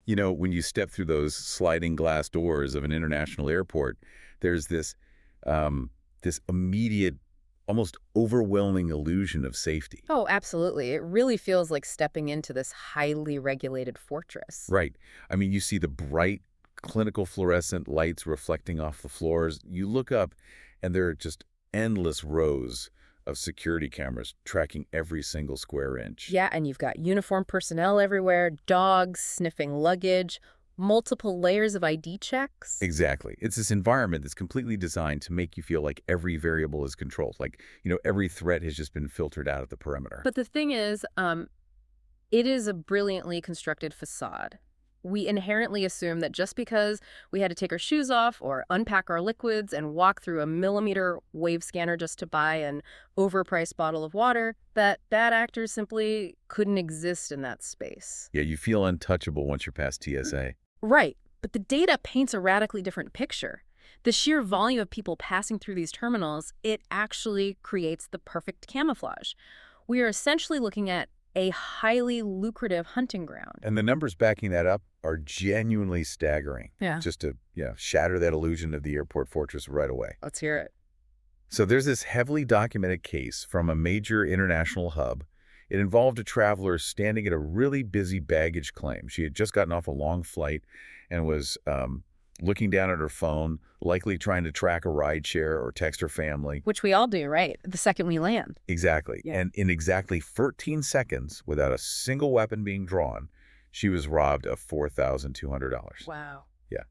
You know, when you step through those sliding glass doors of an international airport, there's this immediate, almost overwhelming illusion of safety. Oh, absolutely. It really feels like stepping into this highly regulated fortress. Right. I mean, you see the bright clinical fluorescent lights reflecting off the floors. You look up, and there are just endless rows of security cameras tracking every single square inch. Yeah, and you've got uniformed personnel everywhere, dogs sniffing luggage, multiple layers of ID checks. Exactly. It's this environment that's completely designed to make you feel like every variable is controlled. Like, every threat has just been filtered out at the perimeter. But the thing is, it is a brilliantly constructed facade. We inherently assume that just because we had to take our shoes off or unpack our liquids and walk through a millimeter wave scanner just to buy an overpriced bottle of water, that bad actors simply couldn't exist in that space. Yeah, you feel untouchable once you're past TSA. Right, but the data paints a radically different picture. The sheer volume of people passing through these terminals, it actually creates the perfect camouflage. We are essentially looking at a highly lucrative hunting ground. And the numbers backing that up are genuinely staggering. Yeah. Just to, shatter that illusion of the airport fortress right away. Let's hear it. So there's this heavily documented case from a major international hub. It involved a traveler standing at a really busy baggage claim. She had just gotten off a long flight and was looking down at her phone, likely trying to track a rideshare or text her family. Which we all do, right? The second we land. Exactly. Yeah. And in exactly 13 seconds, without a single weapon being drawn, she was robbed of $4,200. Wow. Yeah.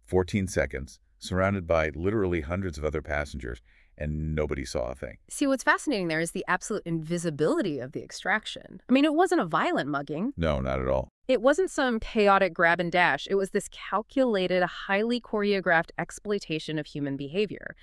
14 seconds, surrounded by literally hundreds of other passengers, and nobody saw a thing. See, what's fascinating there is the absolute invisibility of the extraction. I mean, it wasn't a violent mugging. No, not at all. It wasn't some chaotic grab and dash. It was this calculated, highly choreographed exploitation of human behavior.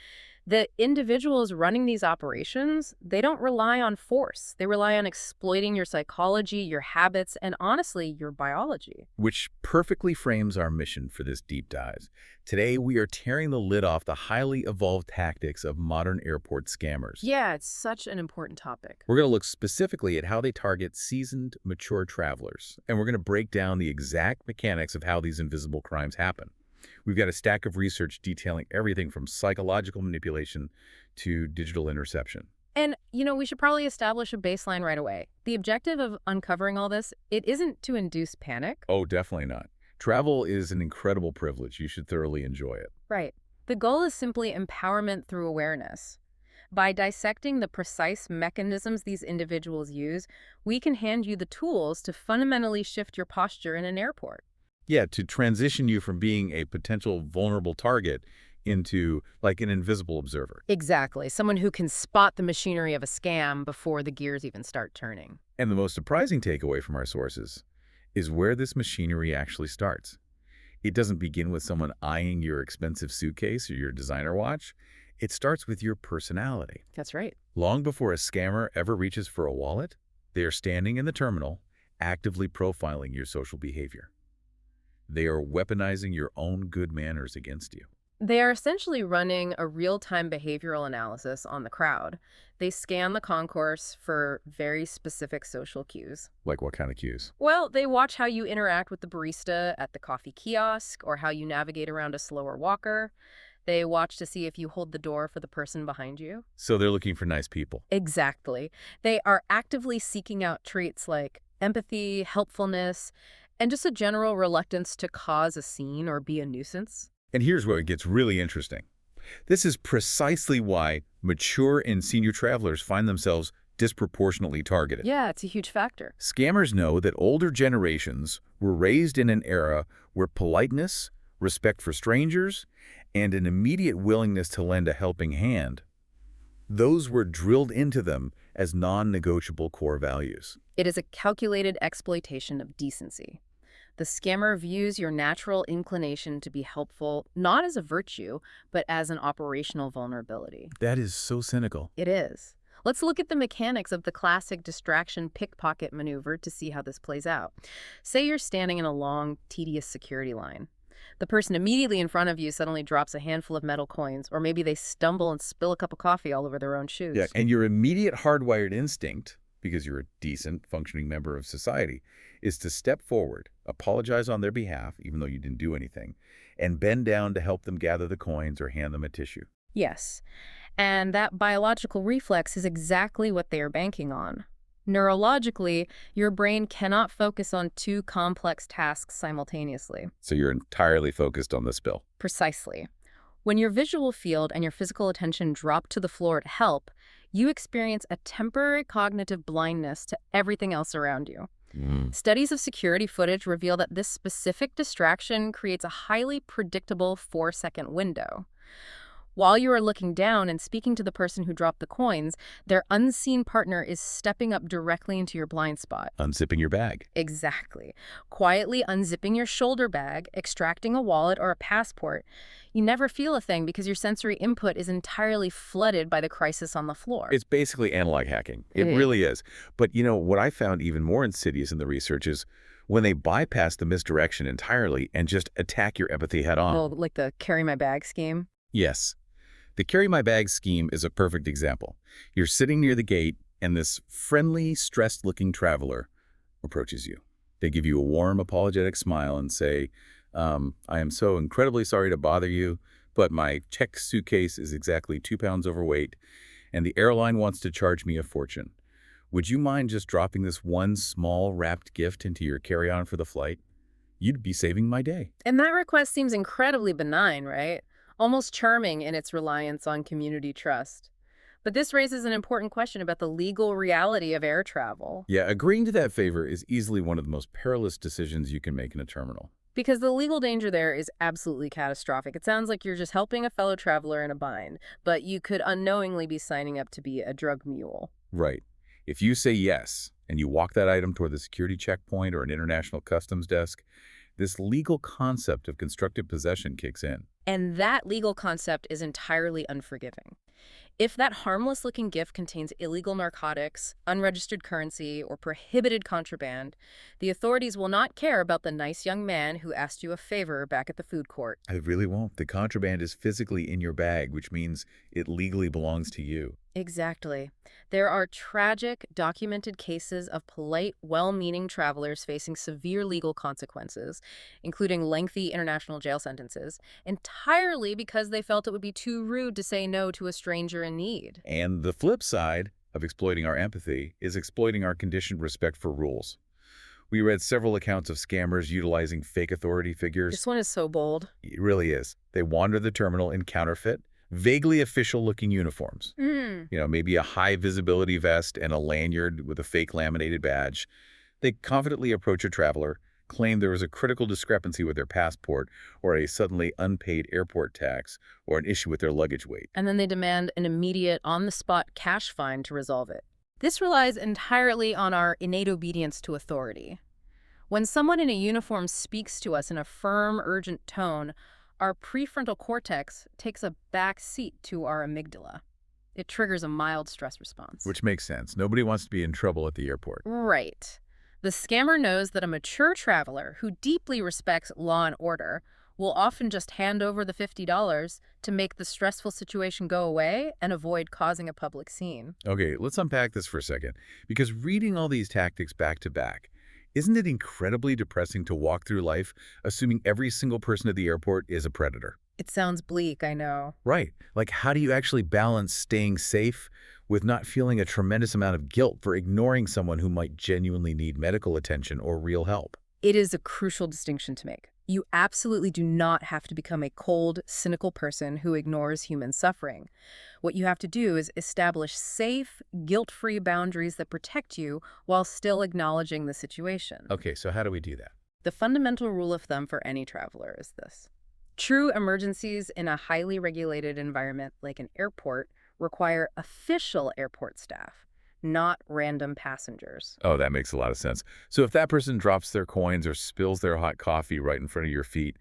The individuals running these operations, they don't rely on force. They rely on exploiting your psychology, your habits, and honestly, your biology. Which perfectly frames our mission for this deep dive. Today, we are tearing the lid off the highly evolved tactics of modern airport scammers. Yeah, it's such an important topic. We're going to look specifically at how they target seasoned, mature travelers, and we're going to break down the exact mechanics of how these invisible crimes happen. We've got a stack of research detailing everything from psychological manipulation to digital interception. And, we should probably establish a baseline right away. The objective of uncovering all this, it isn't to induce panic. Oh, definitely not. Travel is an incredible privilege. You should thoroughly enjoy it. Right. The goal is simply empowerment through awareness. By dissecting the precise mechanisms these individuals use, we can hand you the tools to fundamentally shift your posture in an airport. Yeah, to transition you from being a potential vulnerable target into, like, an invisible observer. Exactly. Someone who can spot the machinery of a scam before the gears even start turning. And the most surprising takeaway from our sources is where this machinery actually starts. It doesn't begin with someone eyeing your expensive suitcase or your designer watch. It starts with your personality. That's right. Long before a scammer ever reaches for a wallet, they are standing in the terminal, actively profiling your social behavior. They are weaponizing your own good manners against you. They are essentially running a real-time behavioral analysis on the crowd. They scan the concourse for very specific social cues. Like what kind of cues? Well, they watch how you interact with the barista at the coffee kiosk or how you navigate around a slower walker. They watch to see if you hold the door for the person behind you. So they're looking for nice people. Exactly. They are actively seeking out traits like empathy, helpfulness, and just a general reluctance to cause a scene or be a nuisance. And here's where it gets really interesting. This is precisely why mature and senior travelers find themselves disproportionately targeted. Yeah, it's a huge factor. Scammers know that older generations were raised in an era where politeness, respect for strangers, and an immediate willingness to lend a helping hand, those were drilled into them as non-negotiable core values. It is a calculated exploitation of decency. The scammer views your natural inclination to be helpful not as a virtue, but as an operational vulnerability. That is so cynical. It is. Let's look at the mechanics of the classic distraction pickpocket maneuver to see how this plays out. Say you're standing in a long, tedious security line. The person immediately in front of you suddenly drops a handful of metal coins, or maybe they stumble and spill a cup of coffee all over their own shoes. Yeah, and your immediate hardwired instinct, because you're a decent, functioning member of society, is to step forward, apologize on their behalf, even though you didn't do anything, and bend down to help them gather the coins or hand them a tissue. Yes. And that biological reflex is exactly what they are banking on. Neurologically, your brain cannot focus on two complex tasks simultaneously. So you're entirely focused on the spill. Precisely. When your visual field and your physical attention drop to the floor to help, you experience a temporary cognitive blindness to everything else around you. Mm. Studies of security footage reveal that this specific distraction creates a highly predictable 4-second window. While you are looking down and speaking to the person who dropped the coins, their unseen partner is stepping up directly into your blind spot. Unzipping your bag. Exactly. Quietly unzipping your shoulder bag, extracting a wallet or a passport. You never feel a thing because your sensory input is entirely flooded by the crisis on the floor. It's basically analog hacking. It It is. really is. But what I found even more insidious in the research is when they bypass the misdirection entirely and just attack your empathy head on. Oh, like the carry my bag scheme? Yes. The carry my bag scheme is a perfect example. You're sitting near the gate, and this friendly, stressed-looking traveler approaches you. They give you a warm, apologetic smile and say, I am so incredibly sorry to bother you, but my checked suitcase is exactly 2 pounds overweight, and the airline wants to charge me a fortune. Would you mind just dropping this one small wrapped gift into your carry-on for the flight? You'd be saving my day. And that request seems incredibly benign, right? Almost charming in its reliance on community trust. But this raises an important question about the legal reality of air travel. Yeah, agreeing to that favor is easily one of the most perilous decisions you can make in a terminal. Because the legal danger there is absolutely catastrophic. It sounds like you're just helping a fellow traveler in a bind, but you could unknowingly be signing up to be a drug mule. Right. If you say yes, and you walk that item toward the security checkpoint or an international customs desk, this legal concept of constructive possession kicks in. And that legal concept is entirely unforgiving. If that harmless-looking gift contains illegal narcotics, unregistered currency, or prohibited contraband, the authorities will not care about the nice young man who asked you a favor back at the food court. I really won't. The contraband is physically in your bag, which means it legally belongs to you. Exactly. There are tragic, documented cases of polite, well-meaning travelers facing severe legal consequences, including lengthy international jail sentences, entirely because they felt it would be too rude to say no to a stranger in need. And the flip side of exploiting our empathy is exploiting our conditioned respect for rules. We read several accounts of scammers utilizing fake authority figures. This one is so bold. It really is. They wander the terminal in counterfeit, vaguely official-looking uniforms. Maybe a high-visibility vest and a lanyard with a fake laminated badge. They confidently approach a traveler, claim there is a critical discrepancy with their passport or a suddenly unpaid airport tax or an issue with their luggage weight. And then they demand an immediate, on-the-spot cash fine to resolve it. This relies entirely on our innate obedience to authority. When someone in a uniform speaks to us in a firm, urgent tone, our prefrontal cortex takes a back seat to our amygdala. It triggers a mild stress response. Which makes sense. Nobody wants to be in trouble at the airport. Right. The scammer knows that a mature traveler who deeply respects law and order will often just hand over the $50 to make the stressful situation go away and avoid causing a public scene. Okay, let's unpack this for a second. Because reading all these tactics back to back, isn't it incredibly depressing to walk through life assuming every single person at the airport is a predator? It sounds bleak, I know. Right. Like, how do you actually balance staying safe with not feeling a tremendous amount of guilt for ignoring someone who might genuinely need medical attention or real help? It is a crucial distinction to make. You absolutely do not have to become a cold, cynical person who ignores human suffering. What you have to do is establish safe, guilt-free boundaries that protect you while still acknowledging the situation. Okay, so how do we do that? The fundamental rule of thumb for any traveler is this. True emergencies in a highly regulated environment like an airport require official airport staff, not random passengers. Oh, that makes a lot of sense. So if that person drops their coins or spills their hot coffee right in front of your feet,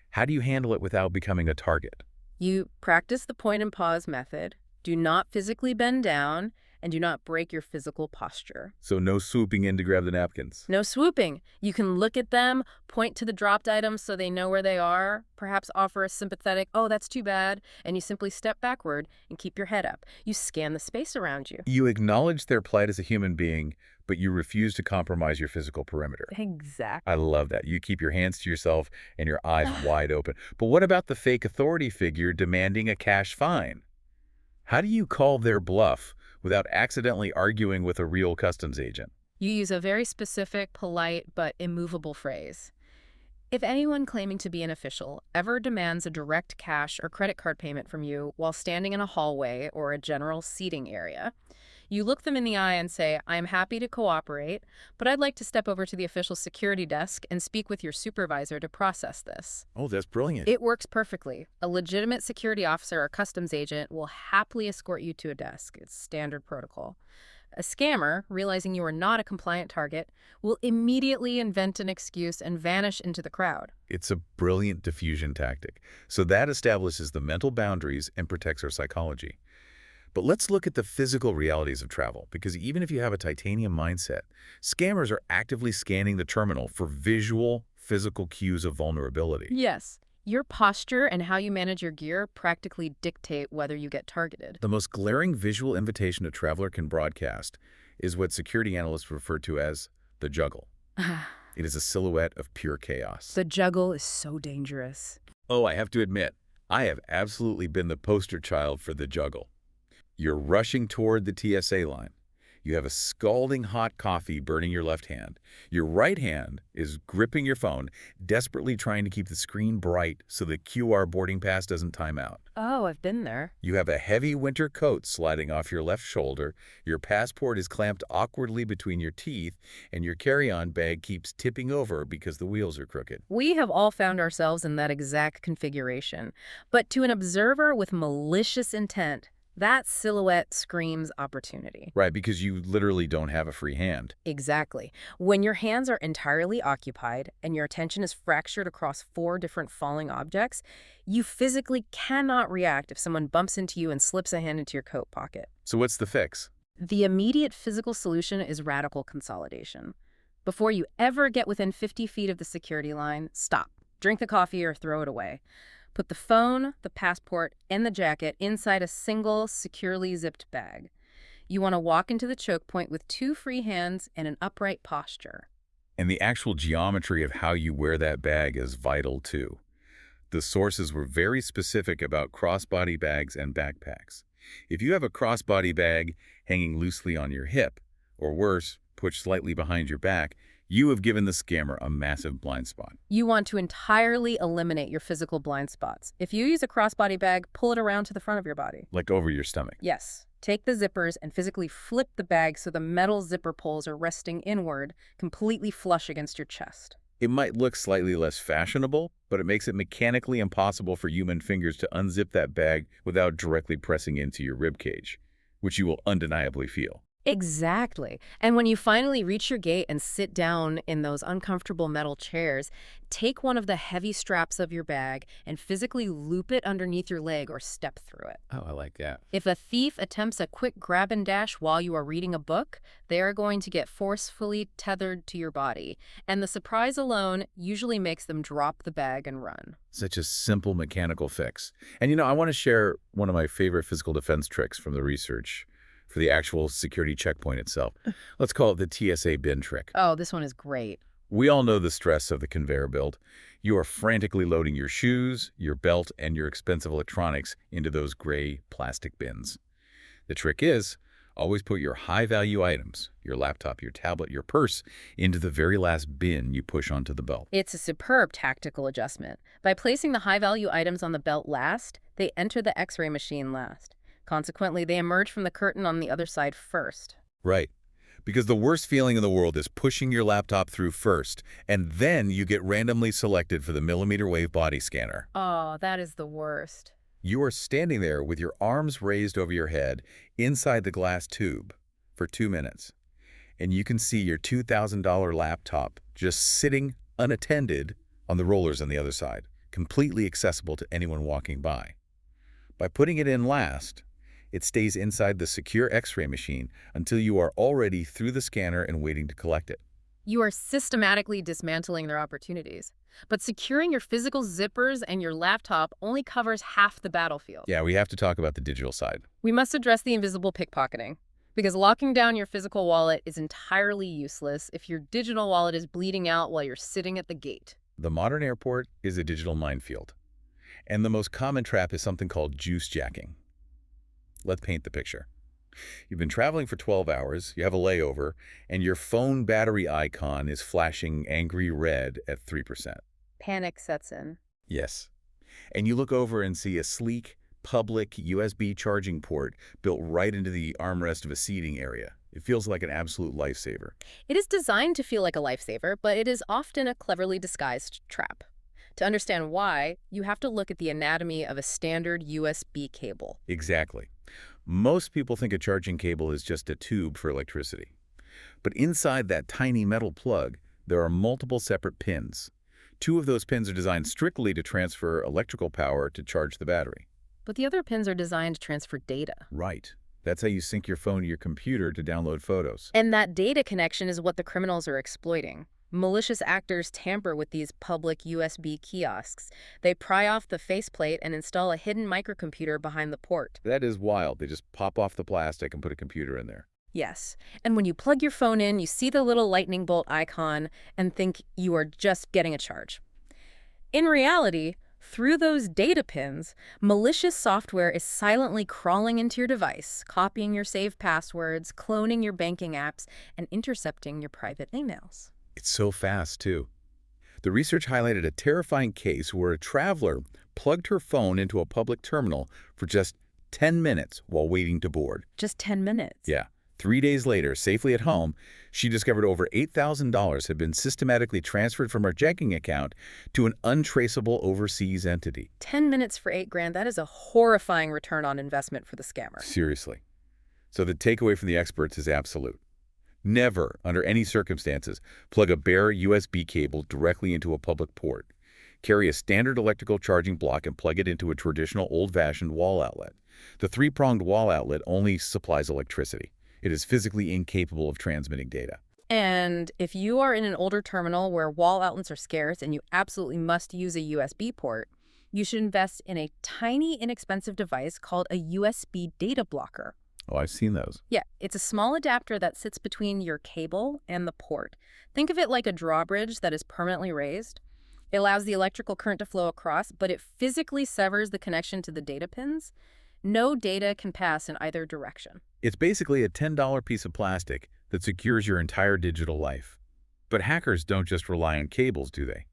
how do you handle it without becoming a target? You practice the point and pause method, do not physically bend down, and do not break your physical posture. So no swooping in to grab the napkins. No swooping. You can look at them, point to the dropped items so they know where they are, perhaps offer a sympathetic, "Oh, that's too bad," and you simply step backward and keep your head up. You scan the space around you. You acknowledge their plight as a human being, but you refuse to compromise your physical perimeter. Exactly. I love that. You keep your hands to yourself and your eyes wide open. But what about the fake authority figure demanding a cash fine? How do you call their bluff without accidentally arguing with a real customs agent? You use a very specific, polite, but immovable phrase. If anyone claiming to be an official ever demands a direct cash or credit card payment from you while standing in a hallway or a general seating area, you look them in the eye and say, "I am happy to cooperate, but I'd like to step over to the official security desk and speak with your supervisor to process this." Oh, that's brilliant. It works perfectly. A legitimate security officer or customs agent will happily escort you to a desk. It's standard protocol. A scammer, realizing you are not a compliant target, will immediately invent an excuse and vanish into the crowd. It's a brilliant diffusion tactic. So that establishes the mental boundaries and protects our psychology. But let's look at the physical realities of travel, because even if you have a titanium mindset, scammers are actively scanning the terminal for visual, physical cues of vulnerability. Yes, your posture and how you manage your gear practically dictate whether you get targeted. The most glaring visual invitation a traveler can broadcast is what security analysts refer to as the juggle. It is a silhouette of pure chaos. The juggle is so dangerous. Oh, I have to admit, I have absolutely been the poster child for the juggle. You're rushing toward the TSA line. You have a scalding hot coffee burning your left hand. Your right hand is gripping your phone, desperately trying to keep the screen bright so the QR boarding pass doesn't time out. Oh, I've been there. You have a heavy winter coat sliding off your left shoulder, your passport is clamped awkwardly between your teeth, and your carry-on bag keeps tipping over because the wheels are crooked. We have all found ourselves in that exact configuration. But to an observer with malicious intent, that silhouette screams opportunity. Right, because you literally don't have a free hand. Exactly. When your hands are entirely occupied and your attention is fractured across 4 different falling objects, you physically cannot react if someone bumps into you and slips a hand into your coat pocket. So what's the fix? The immediate physical solution is radical consolidation. Before you ever get within 50 feet of the security line, stop. Drink the coffee or throw it away. Put the phone, the passport, and the jacket inside a single, securely zipped bag. You want to walk into the choke point with 2 free hands and an upright posture. And the actual geometry of how you wear that bag is vital too. The sources were very specific about crossbody bags and backpacks. If you have a crossbody bag hanging loosely on your hip, or worse, pushed slightly behind your back, you have given the scammer a massive blind spot. You want to entirely eliminate your physical blind spots. If you use a crossbody bag, pull it around to the front of your body. Like over your stomach. Yes. Take the zippers and physically flip the bag so the metal zipper pulls are resting inward, completely flush against your chest. It might look slightly less fashionable, but it makes it mechanically impossible for human fingers to unzip that bag without directly pressing into your ribcage, which you will undeniably feel. Exactly. And when you finally reach your gate and sit down in those uncomfortable metal chairs, take one of the heavy straps of your bag and physically loop it underneath your leg or step through it. Oh, I like that. If a thief attempts a quick grab and dash while you are reading a book, they are going to get forcefully tethered to your body, and the surprise alone usually makes them drop the bag and run. Such a simple mechanical fix. And I want to share one of my favorite physical defense tricks from the research for the actual security checkpoint itself. Let's call it the TSA bin trick. Oh, this one is great. We all know the stress of the conveyor belt. You are frantically loading your shoes, your belt, and your expensive electronics into those gray plastic bins. The trick is, always put your high-value items, your laptop, your tablet, your purse, into the very last bin you push onto the belt. It's a superb tactical adjustment. By placing the high-value items on the belt last, they enter the X-ray machine last. Consequently, they emerge from the curtain on the other side first. Right. Because the worst feeling in the world is pushing your laptop through first, and then you get randomly selected for the millimeter wave body scanner. Oh, that is the worst. You are standing there with your arms raised over your head inside the glass tube for 2 minutes, and you can see your $2,000 laptop just sitting unattended on the rollers on the other side, completely accessible to anyone walking by. By putting it in last, It stays inside the secure X-ray machine until you are already through the scanner and waiting to collect it. You are systematically dismantling their opportunities. But securing your physical zippers and your laptop only covers half the battlefield. Yeah, we have to talk about the digital side. We must address the invisible pickpocketing. Because locking down your physical wallet is entirely useless if your digital wallet is bleeding out while you're sitting at the gate. The modern airport is a digital minefield. And the most common trap is something called juice jacking. Let's paint the picture. You've been traveling for 12 hours, you have a layover, and your phone battery icon is flashing angry red at 3%. Panic sets in. Yes. And you look over and see a sleek, public USB charging port built right into the armrest of a seating area. It feels like an absolute lifesaver. It is designed to feel like a lifesaver, but it is often a cleverly disguised trap. To understand why, you have to look at the anatomy of a standard USB cable. Exactly. Most people think a charging cable is just a tube for electricity. But inside that tiny metal plug, there are multiple separate pins. Two of those pins are designed strictly to transfer electrical power to charge the battery. But the other pins are designed to transfer data. Right. That's how you sync your phone to your computer to download photos. And that data connection is what the criminals are exploiting. Malicious actors tamper with these public USB kiosks. They pry off the faceplate and install a hidden microcomputer behind the port. That is wild. They just pop off the plastic and put a computer in there. Yes. And when you plug your phone in, you see the little lightning bolt icon and think you are just getting a charge. In reality, through those data pins, malicious software is silently crawling into your device, copying your saved passwords, cloning your banking apps, and intercepting your private emails. It's so fast, too. The research highlighted a terrifying case where a traveler plugged her phone into a public terminal for just 10 minutes while waiting to board. Just 10 minutes. Yeah. 3 days later, safely at home, she discovered over $8,000 had been systematically transferred from her checking account to an untraceable overseas entity. 10 minutes for $8,000, that is a horrifying return on investment for the scammer. Seriously. So the takeaway from the experts is absolute. Never, under any circumstances, plug a bare USB cable directly into a public port. Carry a standard electrical charging block and plug it into a traditional old-fashioned wall outlet. The three-pronged wall outlet only supplies electricity. It is physically incapable of transmitting data. And if you are in an older terminal where wall outlets are scarce and you absolutely must use a USB port, you should invest in a tiny, inexpensive device called a USB data blocker. Oh, I've seen those. Yeah, it's a small adapter that sits between your cable and the port. Think of it like a drawbridge that is permanently raised. It allows the electrical current to flow across, but it physically severs the connection to the data pins. No data can pass in either direction. It's basically a $10 piece of plastic that secures your entire digital life. But hackers don't just rely on cables, do they?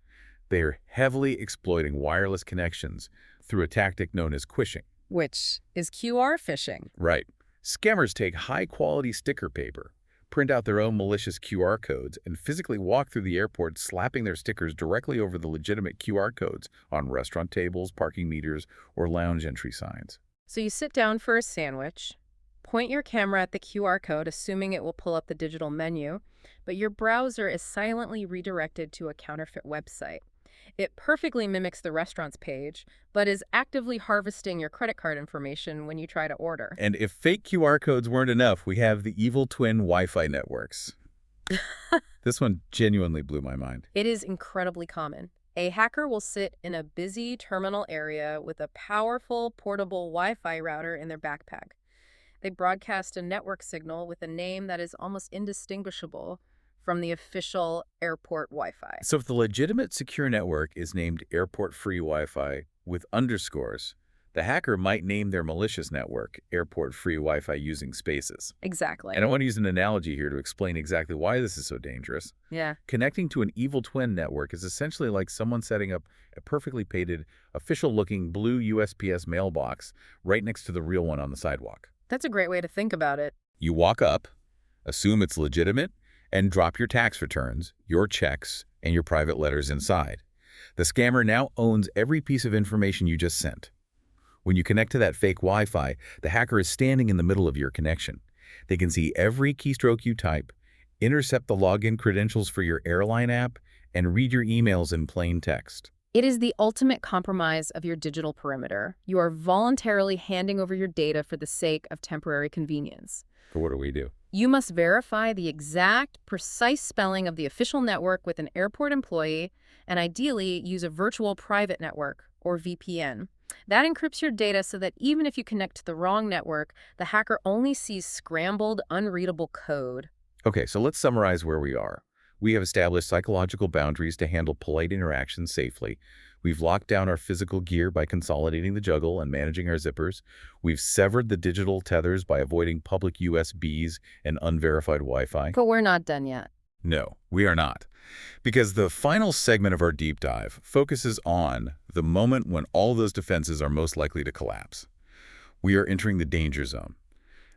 They are heavily exploiting wireless connections through a tactic known as quishing. Which is QR phishing. Right. Scammers take high-quality sticker paper, print out their own malicious QR codes, and physically walk through the airport slapping their stickers directly over the legitimate QR codes on restaurant tables, parking meters, or lounge entry signs. So you sit down for a sandwich, point your camera at the QR code, assuming it will pull up the digital menu, but your browser is silently redirected to a counterfeit website. It perfectly mimics the restaurant's page, but is actively harvesting your credit card information when you try to order. And if fake QR codes weren't enough, we have the evil twin Wi-Fi networks. This one genuinely blew my mind. It is incredibly common. A hacker will sit in a busy terminal area with a powerful portable Wi-Fi router in their backpack. They broadcast a network signal with a name that is almost indistinguishable from the official airport Wi-Fi. So if the legitimate secure network is named Airport Free Wi-Fi with underscores, the hacker might name their malicious network Airport Free Wi-Fi using spaces. Exactly. And I want to use an analogy here to explain exactly why this is so dangerous. Yeah. Connecting to an evil twin network is essentially like someone setting up a perfectly painted, official-looking blue USPS mailbox right next to the real one on the sidewalk. That's a great way to think about it. You walk up, assume it's legitimate, and drop your tax returns, your checks, and your private letters inside. The scammer now owns every piece of information you just sent. When you connect to that fake Wi-Fi, the hacker is standing in the middle of your connection. They can see every keystroke you type, intercept the login credentials for your airline app, and read your emails in plain text. It is the ultimate compromise of your digital perimeter. You are voluntarily handing over your data for the sake of temporary convenience. So what do we do? You must verify the exact, precise spelling of the official network with an airport employee, and ideally use a virtual private network, or VPN. That encrypts your data so that even if you connect to the wrong network, the hacker only sees scrambled, unreadable code. Okay, so let's summarize where we are. We have established psychological boundaries to handle polite interactions safely. We've locked down our physical gear by consolidating the juggle and managing our zippers. We've severed the digital tethers by avoiding public USBs and unverified Wi-Fi. But we're not done yet. No, we are not. Because the final segment of our deep dive focuses on the moment when all those defenses are most likely to collapse. We are entering the danger zone.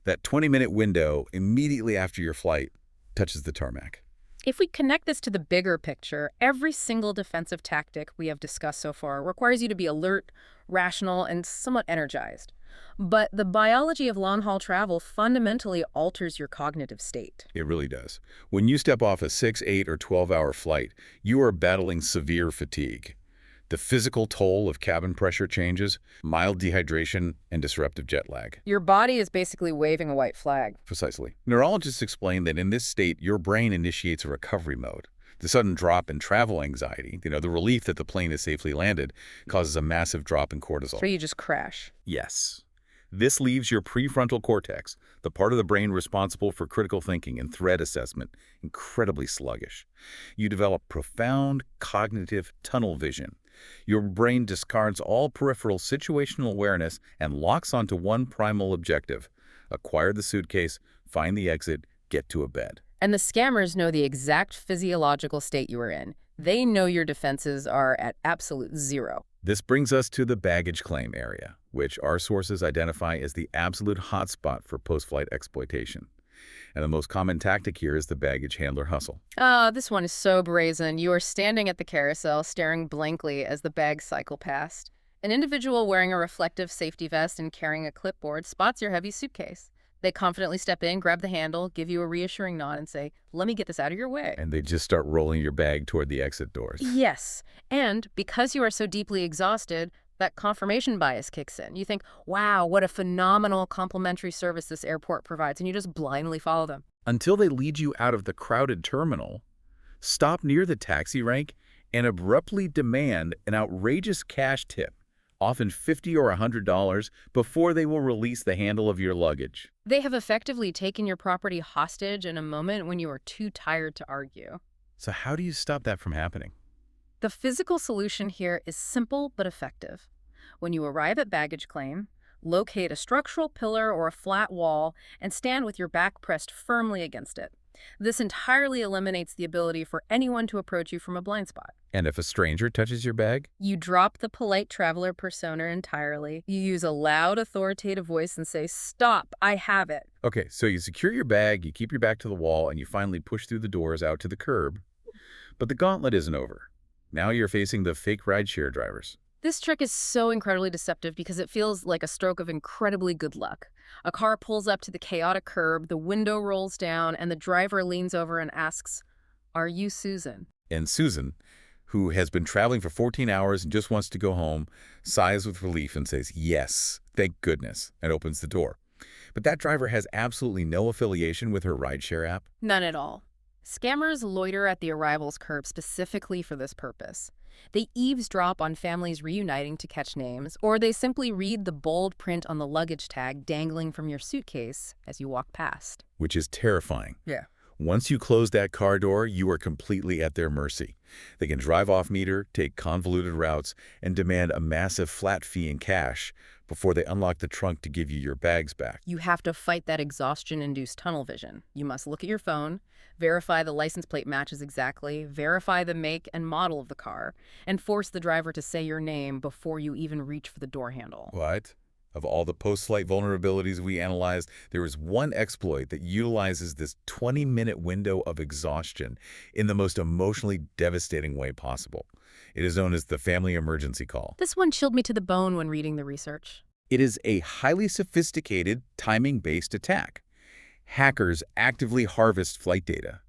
That 20-minute window immediately after your flight touches the tarmac. If we connect this to the bigger picture, every single defensive tactic we have discussed so far requires you to be alert, rational, and somewhat energized. But the biology of long-haul travel fundamentally alters your cognitive state. It really does. When you step off a 6, 8, or 12-hour flight, you are battling severe fatigue. The physical toll of cabin pressure changes, mild dehydration, and disruptive jet lag. Your body is basically waving a white flag. Precisely. Neurologists explain that in this state, your brain initiates a recovery mode. The sudden drop in travel anxiety, the relief that the plane has safely landed, causes a massive drop in cortisol. So you just crash. Yes. This leaves your prefrontal cortex, the part of the brain responsible for critical thinking and threat assessment, incredibly sluggish. You develop profound cognitive tunnel vision. Your brain discards all peripheral situational awareness and locks onto one primal objective: acquire the suitcase, find the exit, get to a bed. And the scammers know the exact physiological state you are in. They know your defenses are at absolute zero. This brings us to the baggage claim area, which our sources identify as the absolute hotspot for post-flight exploitation. And the most common tactic here is the baggage handler hustle. This one is so brazen. You are standing at the carousel, staring blankly as the bags cycle past. An individual wearing a reflective safety vest and carrying a clipboard spots your heavy suitcase. They confidently step in, grab the handle, give you a reassuring nod, and say, "Let me get this out of your way." And they just start rolling your bag toward the exit doors. Yes. And because you are so deeply exhausted, that confirmation bias kicks in. You think, wow, what a phenomenal complimentary service this airport provides, and you just blindly follow them. Until they lead you out of the crowded terminal, stop near the taxi rank, and abruptly demand an outrageous cash tip, often $50 or $100, before they will release the handle of your luggage. They have effectively taken your property hostage in a moment when you are too tired to argue. So how do you stop that from happening? The physical solution here is simple but effective. When you arrive at baggage claim, locate a structural pillar or a flat wall and stand with your back pressed firmly against it. This entirely eliminates the ability for anyone to approach you from a blind spot. And if a stranger touches your bag? You drop the polite traveler persona entirely. You use a loud, authoritative voice and say, "Stop, I have it." Okay, so you secure your bag, you keep your back to the wall, and you finally push through the doors out to the curb. But the gauntlet isn't over. Now you're facing the fake rideshare drivers. This trick is so incredibly deceptive because it feels like a stroke of incredibly good luck. A car pulls up to the chaotic curb, the window rolls down, and the driver leans over and asks, "Are you Susan?" And Susan, who has been traveling for 14 hours and just wants to go home, sighs with relief and says, "Yes, thank goodness," and opens the door. But that driver has absolutely no affiliation with her rideshare app. None at all. Scammers loiter at the arrivals curb specifically for this purpose. They eavesdrop on families reuniting to catch names, or they simply read the bold print on the luggage tag dangling from your suitcase as you walk past. Which is terrifying. Yeah. Once you close that car door, you are completely at their mercy. They can drive off meter, take convoluted routes, and demand a massive flat fee in cash before they unlock the trunk to give you your bags back. You have to fight that exhaustion-induced tunnel vision. You must look at your phone, verify the license plate matches exactly, verify the make and model of the car, and force the driver to say your name before you even reach for the door handle. What? Of all the post-flight vulnerabilities we analyzed, there is one exploit that utilizes this 20-minute window of exhaustion in the most emotionally devastating way possible. It is known as the family emergency call. This one chilled me to the bone when reading the research. It is a highly sophisticated, timing-based attack. Hackers actively harvest flight data.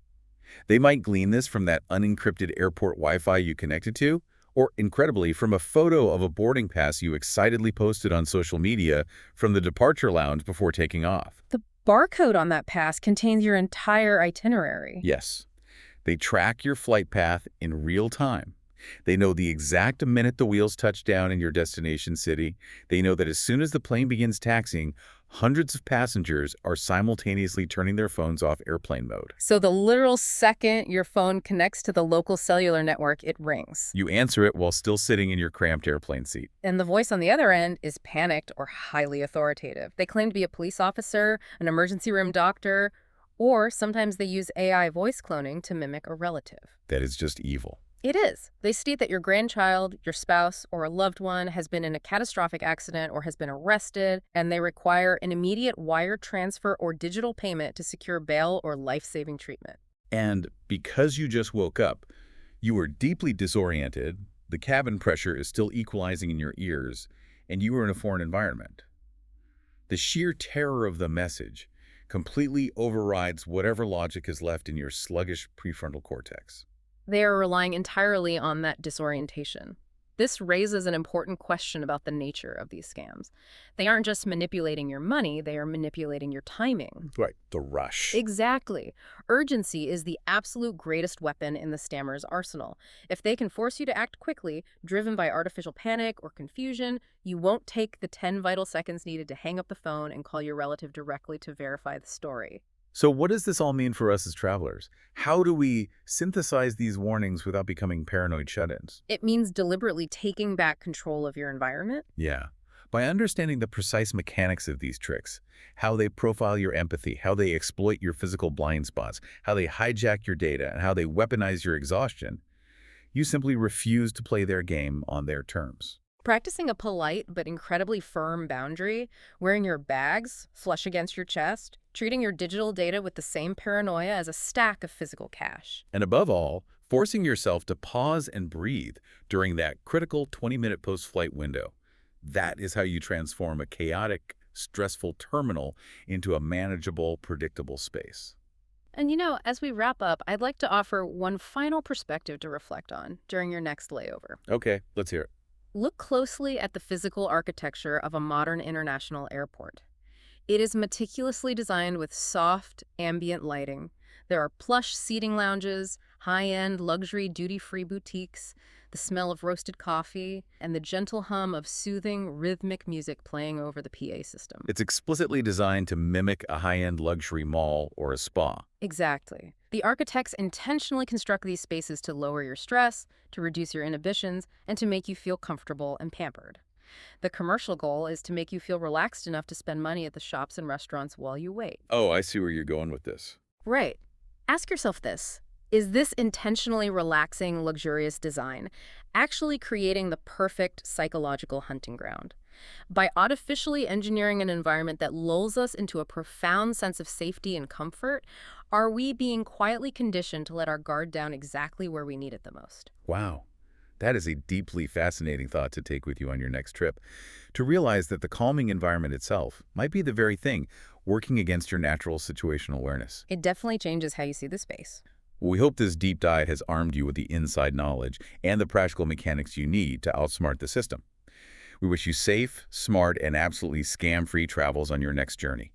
They might glean this from that unencrypted airport Wi-Fi you connected to, Or, incredibly, from a photo of a boarding pass you excitedly posted on social media from the departure lounge before taking off. The barcode on that pass contains your entire itinerary. Yes, they track your flight path in real time. They know the exact minute the wheels touch down in your destination city. They know that as soon as the plane begins taxiing, hundreds of passengers are simultaneously turning their phones off airplane mode. So the literal second your phone connects to the local cellular network, it rings. You answer it while still sitting in your cramped airplane seat. And the voice on the other end is panicked or highly authoritative. They claim to be a police officer, an emergency room doctor, or sometimes they use AI voice cloning to mimic a relative. That is just evil. It is. They state that your grandchild, your spouse, or a loved one has been in a catastrophic accident or has been arrested, and they require an immediate wire transfer or digital payment to secure bail or life-saving treatment. And because you just woke up, you are deeply disoriented, the cabin pressure is still equalizing in your ears, and you are in a foreign environment. The sheer terror of the message completely overrides whatever logic is left in your sluggish prefrontal cortex. They are relying entirely on that disorientation. This raises an important question about the nature of these scams. They aren't just manipulating your money, they are manipulating your timing. Right, the rush. Exactly. Urgency is the absolute greatest weapon in the scammer's arsenal. If they can force you to act quickly, driven by artificial panic or confusion, you won't take the 10 vital seconds needed to hang up the phone and call your relative directly to verify the story. So what does this all mean for us as travelers? How do we synthesize these warnings without becoming paranoid shut-ins? It means deliberately taking back control of your environment. Yeah. By understanding the precise mechanics of these tricks, how they profile your empathy, how they exploit your physical blind spots, how they hijack your data, and how they weaponize your exhaustion, you simply refuse to play their game on their terms. Practicing a polite but incredibly firm boundary, wearing your bags flush against your chest, treating your digital data with the same paranoia as a stack of physical cash. And above all, forcing yourself to pause and breathe during that critical 20-minute post-flight window. That is how you transform a chaotic, stressful terminal into a manageable, predictable space. And as we wrap up, I'd like to offer one final perspective to reflect on during your next layover. Okay, let's hear it. Look closely at the physical architecture of a modern international airport. It is meticulously designed with soft, ambient lighting. There are plush seating lounges, high-end luxury duty-free boutiques, the smell of roasted coffee, and the gentle hum of soothing, rhythmic music playing over the PA system. It's explicitly designed to mimic a high-end luxury mall or a spa. Exactly. The architects intentionally construct these spaces to lower your stress, to reduce your inhibitions, and to make you feel comfortable and pampered. The commercial goal is to make you feel relaxed enough to spend money at the shops and restaurants while you wait. Oh, I see where you're going with this. Right. Ask yourself this. Is this intentionally relaxing, luxurious design actually creating the perfect psychological hunting ground? By artificially engineering an environment that lulls us into a profound sense of safety and comfort, are we being quietly conditioned to let our guard down exactly where we need it the most? Wow. That is a deeply fascinating thought to take with you on your next trip. To realize that the calming environment itself might be the very thing working against your natural situational awareness. It definitely changes how you see the space. We hope this deep dive has armed you with the inside knowledge and the practical mechanics you need to outsmart the system. We wish you safe, smart, and absolutely scam-free travels on your next journey.